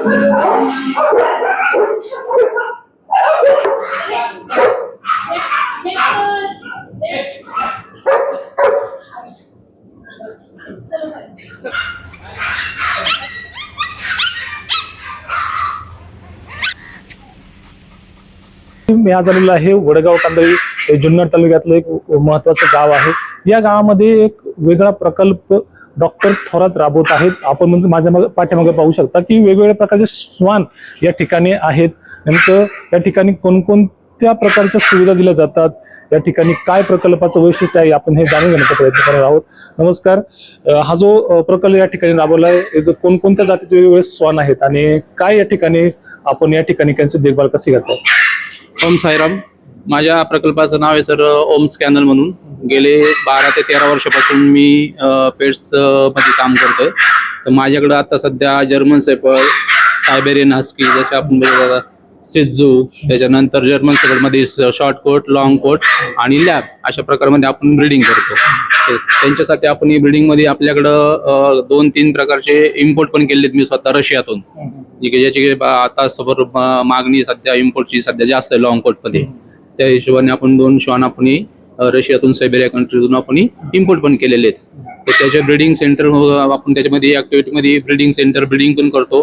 मी आज आलेलो आहे वडगाव कांदळी हे जुन्नर तालुक्यातलं एक महत्वाचं गाव आहे। या गावामध्ये एक वेगळा प्रकल्प डॉक्टर थोरात राबवत आहेत। आपण म्हणजे माझ्या पाठीमागे पाहू शकता की वेगवेगळ्या प्रकारचे श्वान या ठिकाणी आहेत। नेमकं या ठिकाणी कोणकोणत्या प्रकारच्या सुविधा दिल्या जातात, या ठिकाणी काय प्रकल्पाचं वैशिष्ट्य आहे, आपण हे जाणून घेण्याचा प्रयत्न करणार आहोत। नमस्कार, हा जो प्रकल्प या ठिकाणी राबवला आहे कोणकोणत्या जातीचे वेगवेगळे श्वान आहेत आणि काय या ठिकाणी आपण या ठिकाणी त्यांची देखभाल कशी करतात? ओम साईराम, माझ्या प्रकल्पाचं नाव आहे सर ओम्स कॅनल म्हणून। गेले 12 ते 13 वर्षापासून मी पेट्स मध्ये काम करतोय। तर माझ्याकडे आता सध्या जर्मन शेपर्ड, सायबेरियन हस्की, जसे आपण बघितलं सिझू, त्याच्यानंतर जर्मन शेपर्ड मध्ये शॉर्ट कोट, लॉंग कोट आणि लॅब अशा प्रकारमध्ये आपण ब्रीडिंग करतो। त्यांच्यासाठी आपण ही ब्रीडिंग मध्ये आपल्याकडं 2-3 प्रकारचे इम्पोर्ट पण केलेत मी स्वतः रशियातून, ज्याची आता समोर मागणी सध्या इम्पोर्टची सध्या जास्त आहे लॉंग कोट मध्ये। त्या हिशोबाने आपण 2 श्वान आपण रशियातून, सायबेरिया कंट्रीतून आपण इम्पोर्ट पण केलेले आहेत। तर त्याच्या ब्रीडिंग सेंटर आपण त्याच्यामध्ये ऍक्टिव्हिटी मध्ये ब्रीडिंग सेंटर ब्रीडिंग पण करतो,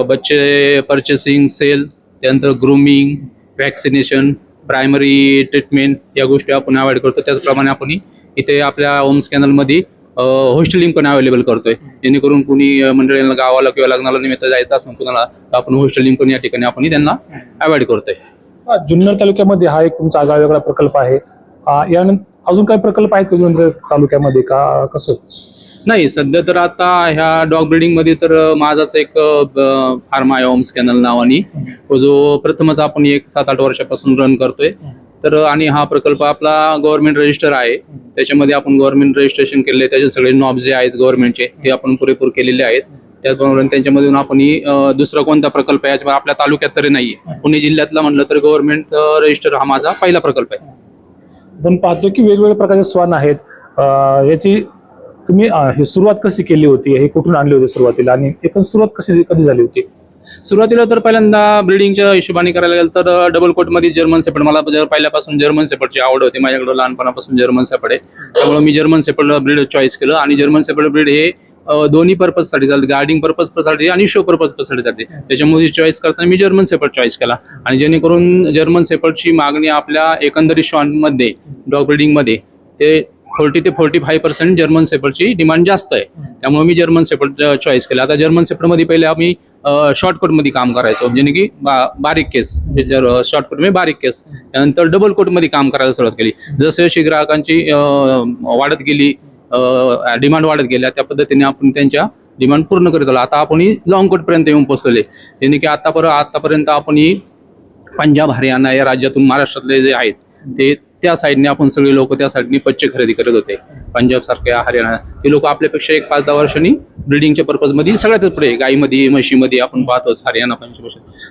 बच्चे परचेसिंग, सेल, त्यानंतर ग्रूमिंग, वॅक्सिनेशन, प्रायमरी ट्रीटमेंट या गोष्टी आपण अवॉइड करतो। त्याचप्रमाणे आपण इथे आपल्या ओम्स कॅनल मध्ये हॉस्टेलिंग पण अवेलेबल करतोय, जेणेकरून कुणी मंडळींना गावाला किंवा लग्नाला निमित्त जायचं असेल कुणाला तर आपण हॉस्टेलिंग पण या ठिकाणी आपण त्यांना अवॉइड करतोय। जुन्नर तालुक्यामध्ये हा एक तुमचा वेगळा प्रकल्प आहे। यानंतर अजून काही प्रकल्प आहेत का जुन्नर तालुक्यामध्ये का कसं? नाही, सध्या तर आता ह्या डॉग ब्रीडिंग मध्ये तर माझाच एक फार्म आहे ओम्स कॅनल नावानी, जो प्रथमच आपण 7-8 वर्षापासून रन करतोय। तर आणि हा प्रकल्प आपला गव्हर्नमेंट रजिस्टर आहे, त्याच्यामध्ये आपण गव्हर्नमेंट रजिस्ट्रेशन केले, त्याचे सगळे नॉब्स जे आहेत गव्हर्नमेंटचे ते आपण पुरेपूर केलेले आहेत। त्याचबरोबर त्यांच्यामधून आपण दुसरा कोणता प्रकल्प आहे आपल्या तालुक्यात तरी नाहीये, पुणे जिल्ह्यातला म्हटलं तर गव्हर्नमेंट रजिस्टर हा माझा पहिला प्रकल्प आहे। पण पाहतो की वेगवेगळ्या प्रकारचे श्वान आहेत, याची तुम्ही ही सुरुवात कशी केली होती, हे कुठून आणली होती सुरुवातीला आणि एकूण सुरुवात कधी झाली होती? सुरुवातीला तर पहिल्यांदा ब्रीडिंगच्या हिशोबाने करायला गेलं तर डबल कोट मध्ये जर्मन शेपर्ड, मला पहिल्यापासून जर्मन शेपर्डची आवड होती, माझ्याकडे लहानपणापासून जर्मन शेपर्ड आहे, त्यामुळे मी जर्मन शेपर्ड ब्रीड चॉईस केलं। आणि जर्मन शेपर्ड ब्रीड हे दोन्ही पर्पज साठी चालते, गार्डिंग पर्पज साठी आणि शो पर्पज साठी चालते। त्याच्यामुळे चॉईस करताना मी जर्मन शेपर्ड चॉईस केला, आणि जेणेकरून जर्मन शेपर्डची मागणी आपल्या एकंदरीत श्वानमध्ये डॉग ब्रीडिंग मध्ये ते 40 ते 45% जर्मन शेपर्डची डिमांड जास्त आहे, त्यामुळे मी जर्मन शेपर्ड चॉईस केला। आता जर्मन शेपर्ड मध्ये पहिले आम्ही शॉर्टकट मध्ये काम करायचो, जेणे की बारीक केस, शॉर्टकट मध्ये बारीक केस, त्यानंतर डबल कोट मध्ये काम करायला सुरुवात केली। जसे जशी ग्राहकांची वाढत गेली, डिमांड वाढत गेल्या, त्या पद्धतीने आपण त्यांच्या डिमांड पूर्ण करत आलो। आता आपण लॉंग कोट पर्यंत येऊन पोहोचलेले, जेणे की आतापर्यंत आपण पंजाब, हरियाणा या राज्यातून महाराष्ट्रातले जे आहेत ते त्या साईडने आपण सगळे लोक त्या साईडने बच्चे खरेदी करत होते। पंजाब सारख्या, हरियाणा ते लोक आपल्यापेक्षा 1-5-10 वर्षांनी ब्रीडिंगच्या पर्पज मध्ये सगळ्यात पुढे, गायीमध्ये, म्हशीमध्ये आपण पाहतोच हरियाणा, पंजाब,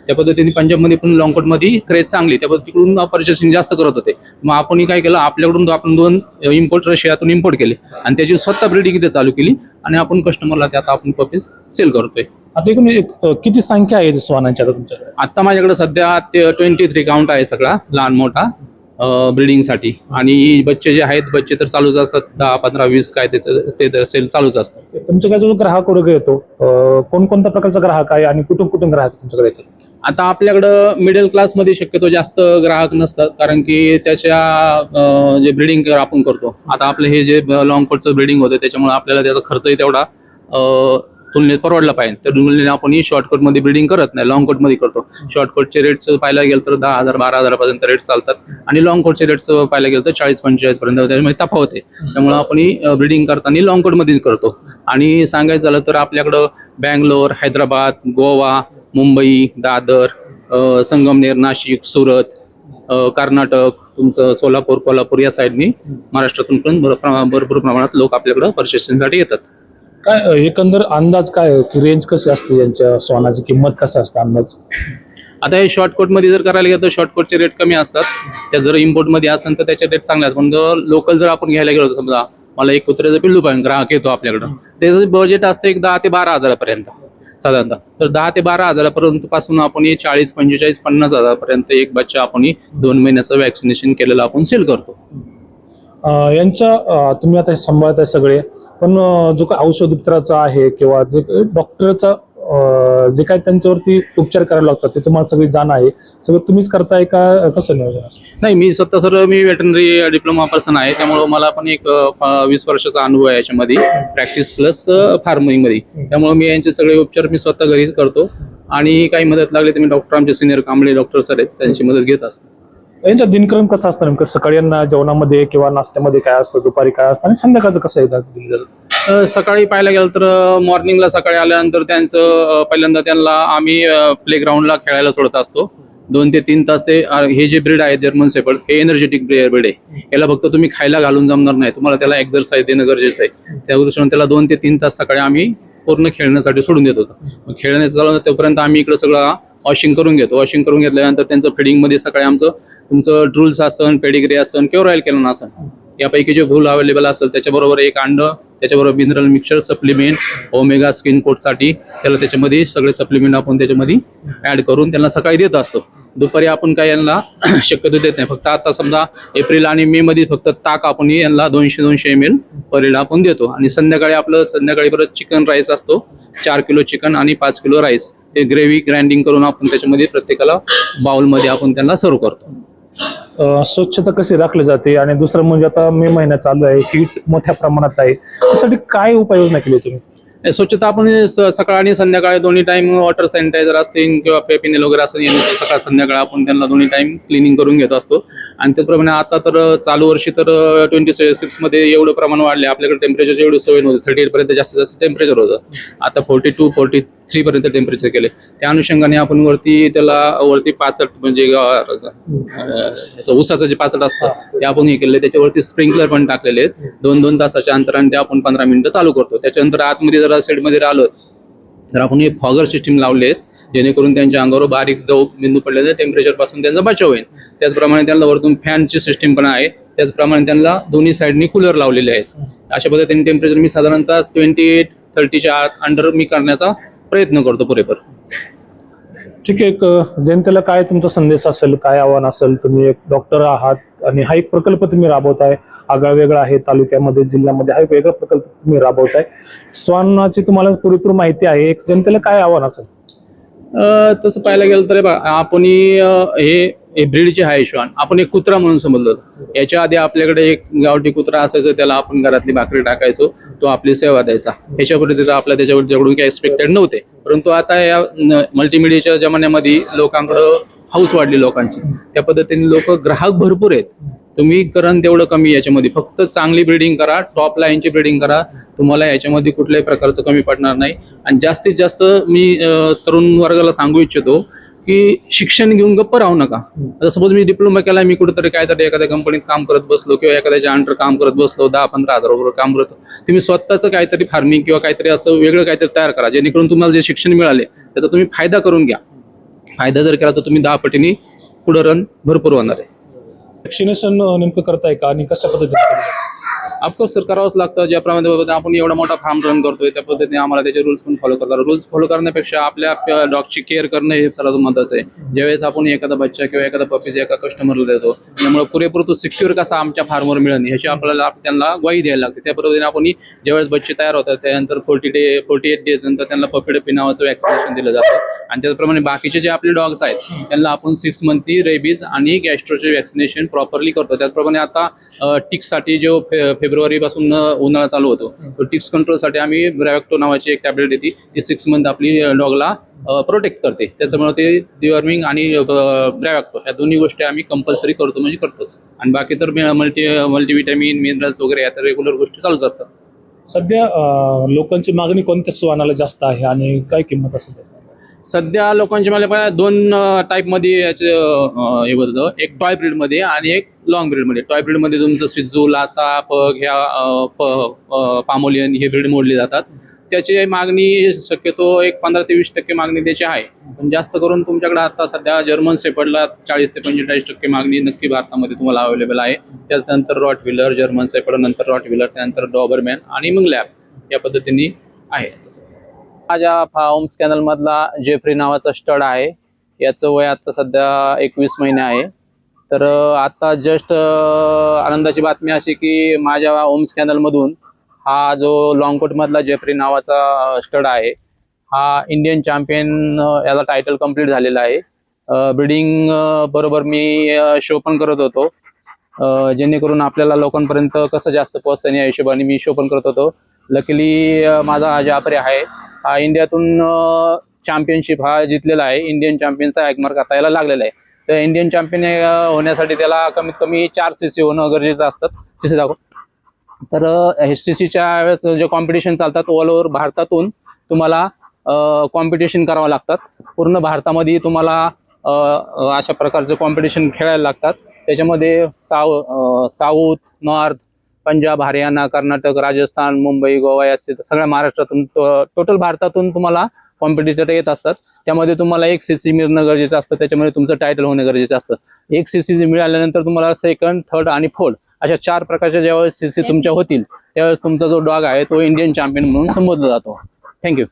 त्या पद्धतीने पंजाबमध्ये पण लॉंग कोट मध्ये क्रेज चांगली, त्या तिकडून परचेसिंग जास्त करत होते। मग आपण काय केलं, आपल्याकडून आपण 2 इम्पोर्ट रशियातून इम्पोर्ट केले आणि त्याची स्वतः ब्रीडिंग इथे चालू केली आणि आपण कस्टमरला त्यात आपण पपीज सेल करतोय। आता एकूण किती संख्या आहे श्वानांच्या तुमच्याकडे? आता माझ्याकडे सध्या 23 काउंट आहे, सगळा लहान मोठा ब्रीडिंग साठी। आणि बच्चे जे आहेत, बच्चे तर चालूच असतात, 10, 15, 20 काय ते सेल चालूच असतात। तुमच्याकडे जो ग्राहक वर्ग येतो, कोणकोणत्या प्रकारचा ग्राहक आहे आणि कुठून ग्राहक तुमच्याकडे येतात? आता आपल्याकडं मिडल क्लास मध्ये शक्यतो जास्त ग्राहक नसतात, कारण की त्याच्या जे ब्रीडिंग आपण करतो, आता आपलं हे जे लॉंग कोटचं ब्रीडिंग होतं त्याच्यामुळे आपल्याला त्याचा खर्चही तेवढा तुलनेत परवडला पाहिजे, तर तुलनेने आपण शॉर्टकट मध्ये ब्रीडिंग करत नाही, लॉंग कोट मध्ये करतो। शॉर्टकटचे रेट्स पाहायला गेलं तर 10,000, 12,000 पर्यंत रेट चालतात, आणि लॉंग कोटचे रेट्स पाहायला गेलं तर 40-45 पर्यंत, त्याच्यामध्ये तफावत आहे। त्यामुळे आपण ब्रीडिंग करताना लॉंग कोट मध्ये करतो। आणि सांगायचं झालं तर आपल्याकडं बँगलोर, हैदराबाद, गोवा, मुंबई, दादर, संगमनेर, नाशिक, सुरत, कर्नाटक, तुमचं सोलापूर, कोल्हापूर या साईडनी महाराष्ट्रातून पण भरपूर प्रमाणात लोक आपल्याकडे परचेसिंगसाठी येतात। काय एकंदर अंदाज काय, रेंज कशी असते यांच्या श्वानाची, किंमत कसं असतं अंदाज? आता हे शॉर्टकट मध्ये जर करायला गेलं तर शॉर्टकटचे रेट कमी असतात, त्या जर इम्पोर्ट मध्ये असेल तर त्याचे रेट चांगले असतात। पण जर लोकल जर आपण घ्यायला गेलो, समजा मला एक कुत्र्याचं पिल्लू पाहिजे, ग्राहक येतो आपल्याकडं, त्याचं बजेट असतं 10 ते 12 हजारापर्यंत। साधारणतः. तर 10 ते 12 हजारापर्यंत पासून आपण 40, 45, 50 हजारापर्यंत एक बच्चा आपण 2 महिन्याचं वॅक्सिनेशन केलेलं आपण सेल करतो. तुम्ही आता सांभाळत आहे सगळे, पण जो काही औषध उपचाराचा आहे किंवा जे डॉक्टरचा जे काही त्यांच्यावरती उपचार करायला लागतात ते तुम्हाला सगळी जाण आहे, सगळं तुम्हीच करताय का कसं नियोजन असतं? नाही, मी स्वतः सर मी वेटनरी डिप्लोमा पर्सन आहे, त्यामुळे मला पण एक 20 वर्षाचा अनुभव आहे याच्यामध्ये, प्रॅक्टिस प्लस फार्मिंग मध्ये. त्यामुळे मी यांचे सगळे उपचार मी स्वतः घरीच करतो आणि काही मदत लागली तर मी डॉक्टर, आमचे सिनियर कांबळे डॉक्टर सर आहेत, त्यांची मदत घेत असतो. यांचा दिनक्रम कसा असतं नेमकं? सकाळी यांना जेवणामध्ये किंवा नाश्त्यामध्ये काय असतं, दुपारी काय असतं आणि संध्याकाळचं कसं येतात दिलं जातं? सकाळी पाहायला गेलं तर मॉर्निंगला सकाळी आल्यानंतर त्यांचं पहिल्यांदा त्यांना आम्ही प्लेग्राऊंडला खेळायला सोडत असतो. 2 ते 3 तास ते हे जे ब्रीड आहे जर्मन शेपर्ड हे एनर्जेटिक ब्रीड आहे. याला फक्त तुम्ही खायला घालून जमणार नाही, तुम्हाला त्याला एक्झरसाइज देणं गरजेचं आहे. त्या दृष्टीने त्याला 2 ते 3 तास सकाळी आम्ही पूर्ण खेळण्यासाठी सोडून देत होतो. खेळण्याचं चालू तोपर्यंत आम्ही इकडे सगळं वॉशिंग करून घेतो. वॉशिंग करून घेतल्यानंतर त्यांचं फिडिंगमध्ये सकाळी आमचं तुमचं ड्रूल्स असन, पेडिग्री असन किंवा रॉयल कॅलन असन, यापैकी जे फूल अवेलेबल असेल त्याच्याबरोबर एक अंड, त्याच्याबरोबर mineral mixture, supplement, omega skin कोटसाठी त्याला त्याच्यामध्ये सगळे सप्लिमेंट आपण त्याच्यामध्ये ऍड करून त्यांना सकाळी देत असतो. दुपारी आपण काय यांना शक्यतो देत नाही. फक्त आता समजा एप्रिल आणि मे मध्ये फक्त ताक आपण यांना 200 ml पर डे आपण देतो. आणि संध्याकाळी परत चिकन राईस असतो, 4 किलो चिकन आणि 5 किलो राईस, ते ग्रेव्ही ग्राइंडिंग करून आपण त्याच्यामध्ये प्रत्येकाला बाउलमध्ये आपण त्यांना सर्व करतो. स्वच्छता कशी राखली जाते? आणि दुसरं म्हणजे आता मे महिना चालू आहे, हीट मोठ्या प्रमाणात आहे, त्यासाठी काय उपाययोजना केली तुम्ही? स्वच्छता आपण सकाळ आणि संध्याकाळी दोन्ही टाइम वॉटर सॅनिटायझर असतील किंवा पेपिनेल वगैरे असेल, सकाळ संध्याकाळ आपण त्यांना दोन्ही टाइम क्लिनिंग करून घेत असतो. आणि त्याचप्रमाणे आता तर चालू वर्षी तर 26 मध्ये एवढं प्रमाण वाढले, आपल्याकडे टेम्परेचर एवढी सवय नव्हती, 38 पर्यंत जास्तीत जास्त टेम्परेचर होतं. आता 42, 43 पर्यंत टेम्परेचर केले. त्या अनुषंगाने आपण वरती पाचट म्हणजे ऊसाचं जे पाचट असतं ते आपण हे केले. त्याच्यावरती स्प्रिंकलर पण टाकलेले आहेत. 2-2 तासाच्या अंतराने ते आपण 15 मिनिटं चालू करतो. त्याच्यानंतर आतमध्ये जर शेडमध्ये राहिलं तर आपण हे फॉगर सिस्टीम लावले आहेत, जेणेकरून त्यांच्या अंगावर बारीक दव बिंदू पडले टेम्परेचर पासून त्यांचा बचाव होईल. त्याचप्रमाणे त्यांना वरतून फॅनची सिस्टीम पण आहे. त्याचप्रमाणे त्यांना दोन्ही साईडनी कूलर लावलेले आहेत. अशा पद्धतीने टेम्परेचर मी साधारणतः 28-30च्या अंडर मी करण्याचा प्रयत्न करतो पुरेपूर. ठीक आहे, एक जनतेला काय तुमचा संदेश असेल, काय आव्हान असेल? तुम्ही एक डॉक्टर आहात आणि हा एक प्रकल्प तुम्ही राबवताय, आगळा वेगळा आहे, तालुक्यामध्ये जिल्ह्यामध्ये हा एक वेगळा प्रकल्प तुम्ही राबवताय. श्वानाची तुम्हाला पुरेपूर माहिती आहे, एक जनतेला काय आव्हान असेल? तसं पाहायला गेलं तर आपण हे ब्रीड जे आहे श्वान आपण एक कुत्रा म्हणून समजलं. याच्या आधी आपल्याकडे एक गावठी कुत्रा असायचं, त्याला आपण घरातली भाकरी टाकायचो, तो आपली सेवा द्यायचा. ह्याच्या पद्धतीचं आपल्या त्याच्यावर जेवढून काही एक्सपेक्टेड नव्हते. परंतु आता या मल्टीमीडियाच्या जमान्यामध्ये लोकांकडं हाऊस वाढली लोकांची, त्या पद्धतीने लोक ग्राहक भरपूर आहेत. तुम्ही करण तेवढं कमी याच्यामध्ये, फक्त चांगली ब्रीडिंग करा, टॉप लाईनची ब्रीडिंग करा, तुम्हाला याच्यामध्ये कुठल्याही प्रकारचं कमी पडणार नाही. आणि जास्तीत जास्त मी तरुण वर्गाला सांगू इच्छितो की शिक्षण घेऊन गप्प राहू नका. आता सपोज मी डिप्लोमा केला, मी कुठेतरी काहीतरी एखाद्या कंपनीत काम करत बसलो किंवा एखाद्याच्या अंडर काम करत बसलो, 10-15 हजार रुपये काम करतो, तुम्ही स्वतःचं काहीतरी फार्मिंग किंवा काहीतरी असं वेगळं काहीतरी तयार करा, जेणेकरून तुम्हाला जे शिक्षण मिळाले त्याचा तुम्ही फायदा करून घ्या. फायदा जर केला तर तुम्ही 10 पटीने पुढे रन भरपूर होणार आहे. वॅक्सिनेशन नेमकं करताय का आणि कशा पद्धतीने? ऑफकोर्स सर करावंच लागतं. ज्याप्रमाणे आपण एवढा मोठा फार्म रन करतोय त्या पद्धतीने आम्हाला त्याचे रूल्स पण फॉलो करतात. रूल्स फॉलो करण्यापेक्षा आपल्या डॉगची केअर करणं हे सर्वात महत्त्वाचं आहे. ज्यावेळेस आपण एखादा बच्चा किंवा एखादा पपीज एका कस्टमरला देतो, त्यामुळे पुरेपूर तो सिक्युअर कसा आमच्या फार्मवर मिळेल ह्याची आपल्याला त्यांना ग्वाही द्यायला लागते. त्या पद्धतीने आपण ज्यावेळेस बच्चे तयार होतात त्यानंतर 48 डेज नंतर त्यांना पपिडपी नावाचं वॅक्सिनेशन दिलं जातं. आणि त्याचप्रमाणे बाकीचे जे आपले डॉग्स आहेत त्यांना आपण 6 मंथली रेबीज आणि गॅस्ट्रोचे वॅक्सिनेशन प्रॉपरली करतो. त्याचप्रमाणे आता टिक्ससाठी जो फेब्रुवारी पासून उन्हाळा चालू होतो, तो टिक्स कंट्रोलसाठी आम्ही ब्रॅव्हॅक्टो नावाची एक टॅबलेट येते, ती 6 मंथ आपली डॉगला प्रोटेक्ट करते. त्याच्यामुळे ते डिवॉर्मिंग आणि ब्रॅव्हॅक्टो या दोन्ही गोष्टी आम्ही कंपल्सरी करतो म्हणजे करतोच. आणि बाकी तर मल्टीव्हिटॅमिन मिनरल्स वगैरे या तर रेग्युलर गोष्टी चालूच असतात. सध्या लोकांची मागणी कोणत्या श्वानाला जास्त आहे आणि काय किंमत असेल? सध्या लोकांची मला 2 टाईपमध्ये याचे हे होतं, एक टॉय ब्रीडमध्ये आणि एक लॉंग ब्रीडमध्ये. टॉय ब्रीडमध्ये तुमचं सिझू, लासा, पग ह्या पामोलियन हे ब्रीड मोडले जातात. त्याची मागणी शक्यतो एक 15 ते 20% मागणी त्याची आहे. पण जास्त करून तुमच्याकडे आता सध्या जर्मन शेपर्डला 40 ते 45% मागणी नक्की भारतामध्ये तुम्हाला अवेलेबल आहे. त्यानंतर रॉटव्हिलर, जर्मन शेपर्ड, नंतर रॉटव्हिलर, त्यानंतर डॉबरमॅन आणि मग लॅब या पद्धतीने आहे. माझ्या होम्स कॅनल मधला जेफ्री नावाचा स्टड आहे. याचं वय आता सध्या 21 महिने आहे. तर आता जस्ट आनंदाची बातमी अशी की माझ्या होम्स कॅनल मधून हा जो लॉंग कोट मधला जेफ्री नावाचा स्टड आहे हा इंडियन चॅम्पियन याला टायटल कंप्लीट झालेला आहे. ब्रीडिंग बरोबर मी शो पण करत होतो, जेणेकरून आपल्याला लोकांपर्यंत कसं जास्त पोहोचतं या हिशोबाने मी शो पण करत होतो. लकीली माझा हा जाफरी आहे हा इंडियातून चॅम्पियनशिप हा जिंकलेला आहे. इंडियन चॅम्पियनचा हॅकमार्क आता याला लागलेला आहे. तर इंडियन चॅम्पियन होण्यासाठी त्याला कमीत कमी 4 CC होणं गरजेचं असतं. CC दाखव. तर CCच्या वेळेस जे कॉम्पिटिशन चालतात ऑल ओव्हर भारतातून तुम्हाला कॉम्पिटिशन करावं लागतात. पूर्ण भारतामध्ये तुम्हाला अशा प्रकारचे कॉम्पिटिशन खेळायला लागतात. त्याच्यामध्ये साऊथ, नॉर्थ, पंजाब, हरियाणा, कर्नाटक, राजस्थान, मुंबई, गोवा या सगळ्या महाराष्ट्रातून टोटल भारतातून तुम्हाला कॉम्पिटिशन येत असतात. त्यामध्ये तुम्हाला 1 CC मिळणं गरजेचं असतं. त्याच्यामध्ये तुमचं टायटल होणं गरजेचं असतं. 1 CC मिळाल्यानंतर तुम्हाला सेकंड, थर्ड आणि फोर्थ अशा 4 प्रकारच्या ज्यावेळेस CC तुमच्या होतील त्यावेळेस तुमचा जो डॉग आहे तो इंडियन चॅम्पियन म्हणून संबोधला जातो. थँक्यू.